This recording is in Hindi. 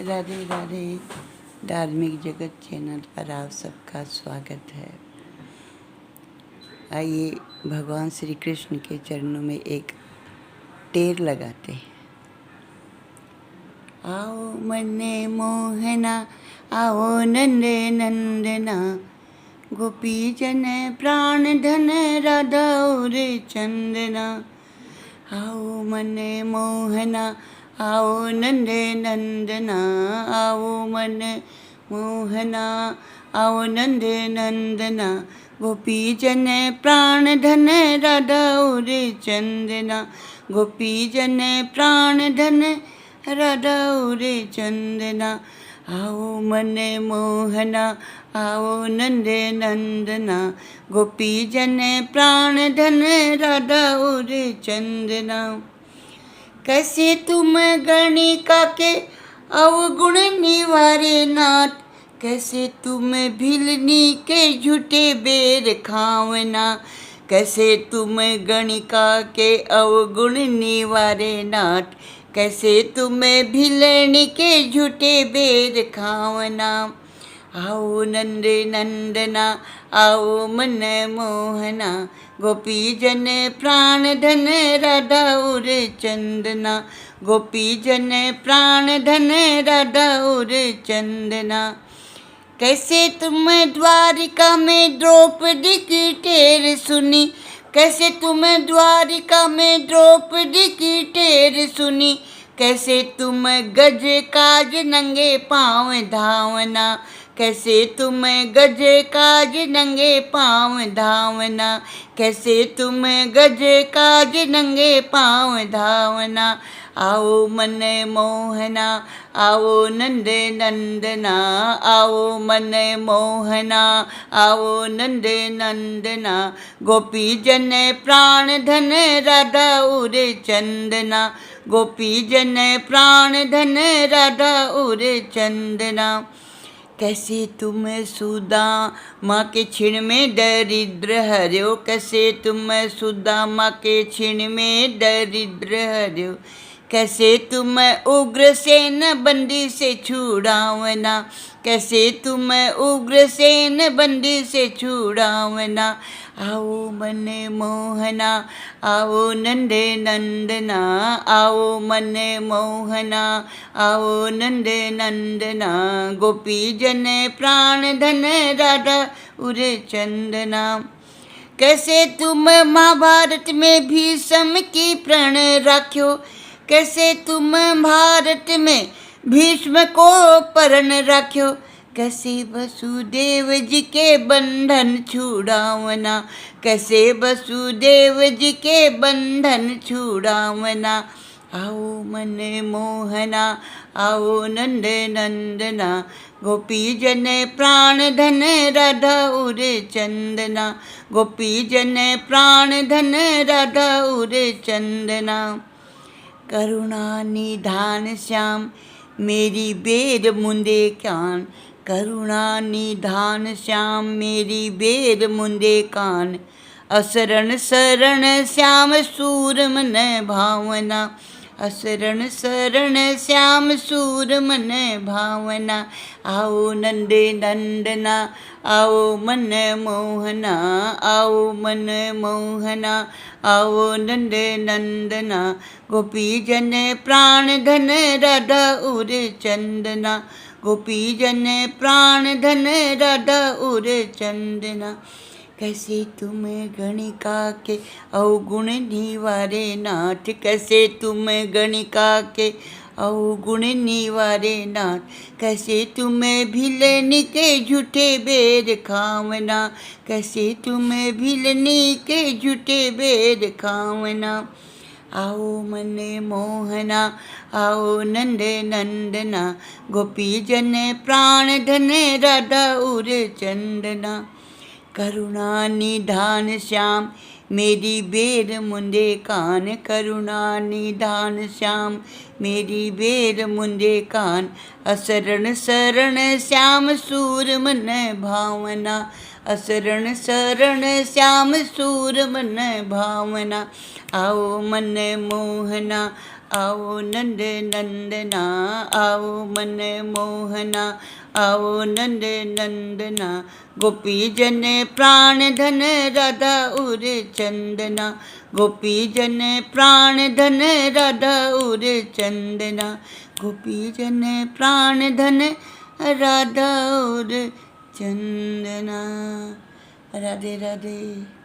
राधे राधे। धार्मिक जगत चैनल पर आप सबका स्वागत है। आइए भगवान श्री कृष्ण के चरणों में एक टेर लगाते हैं। आओ मन्ने मोहना, आओ नंदे नंदना, गोपी जन प्राण धन राधा और चंदना। आओ मन्ने मोहना, आओ नंदे नंदना, आओ मन मोहना, आओ नंदे नंदना, गोपी जन प्राण धन राधा और चंदना। गोपी जन प्राण धन राधा और चंदना। आओ मन मोहना, आओ नंदे नंदना, गोपी जन प्राण धन राधा और चंदना। कैसे तुम गणिका के अवगुण निवारे नाथ, कैसे तुम भिलनी के झूठे बेर खावना। कैसे तुम गणिका के अवगुण निवारे नाथ, कैसे तुम भिलनी के झूठे बेर खावना। आओ नंदे नंदना, आओ मन मोहना, गोपी जन प्राण धन राधा और चंदना। गोपी जन प्राण धन राधा और चंदना। कैसे तुम द्वारिका में द्रौपदी की टेर सुनी, कैसे तुम द्वारिका में द्रौपदी की टेर सुनी। कैसे तुम गज काज नंगे पाँव धावना, कैसे तुम गज काज नंगे पाँव धावना। कैसे तुम गज काज नंगे पाँव धावना। आओ मन मोहना, आओ नंदे नंदना, आओ मन मोहना, आओ नंदे नंदना, गोपी जन प्राण धन राधा और चंदना। गोपी जन प्राण धन राधा और चंदना। कैसे तुम सुदामा के क्षण में दरिद्र हर्यो, कैसे तुम सुदामा के क्षण में दरिद्र हर्यो। कैसे तुम उग्रसेन बंदी से छुड़ावना, कैसे तुम उग्रसेन बंदी से छुड़ावना। आओ मन मोहना, आओ नंदे नंदना, आओ मन मोहना, आओ नंदे नंदना, गोपी जन प्राण धन राधा उर चंदना। कैसे तुम महाभारत में भीष्म की प्रण राख्यो, कैसे तुम भारत में भीष्म को परण राख्यो। कैसे वसुदेव जी के बंधन छुड़ावना, कैसे वसुदेव जी के बंधन छुड़ावना। आओ मन मोहना, आओ नंद नंदना, गोपी जन प्राण धन राधा और चंदना। गोपी जन प्राण धन राधा और चंदना। करुणा निधान श्याम मेरी बेर मुंदे कान, करुणा निधान श्याम मेरी बेर मुंदे कान। असरण शरण श्याम सूर मन भावना, असरण शरण श्याम सूर मन भावना। आओ नंदे नंदना, आओ मन मोहना, आओ मन मोहना, आओ नंदे नंदना, गोपी जन प्राण धन राधा और चंदना। गोपी जन प्राण धन राधा और चंदना। कैसे तुम गणिका के अवगुण निवारे नाथ, कैसे तुम गणिका के अवगुण निवारे नाथ। कैसे तुम भिलनी के झूठे बेर खावना, कैसे तुम भिलनी के झूठे बेर खावना। आओ मन मोहना, आओ नंद नंदना, गोपी जन प्राण धन राधा और चंदना। करुणा निधान श्याम मेरी बेर मुंदे कान, करुणा निधान श्याम मेरी बेर मुंदे कान। असरण शरण श्याम सूर मन भावना, असरण शरण श्याम सूर मन भावना। आओ मन मोहना, आओ नंद नंदना, आओ मन मोहना, आओ नंद नंदना। गोपी जन प्राण धन राधा उर चंदना, गोपी जन प्राण धन राधा उर चंदना, गोपी जन प्राण धन राधा उर चंदना। राधे राधे।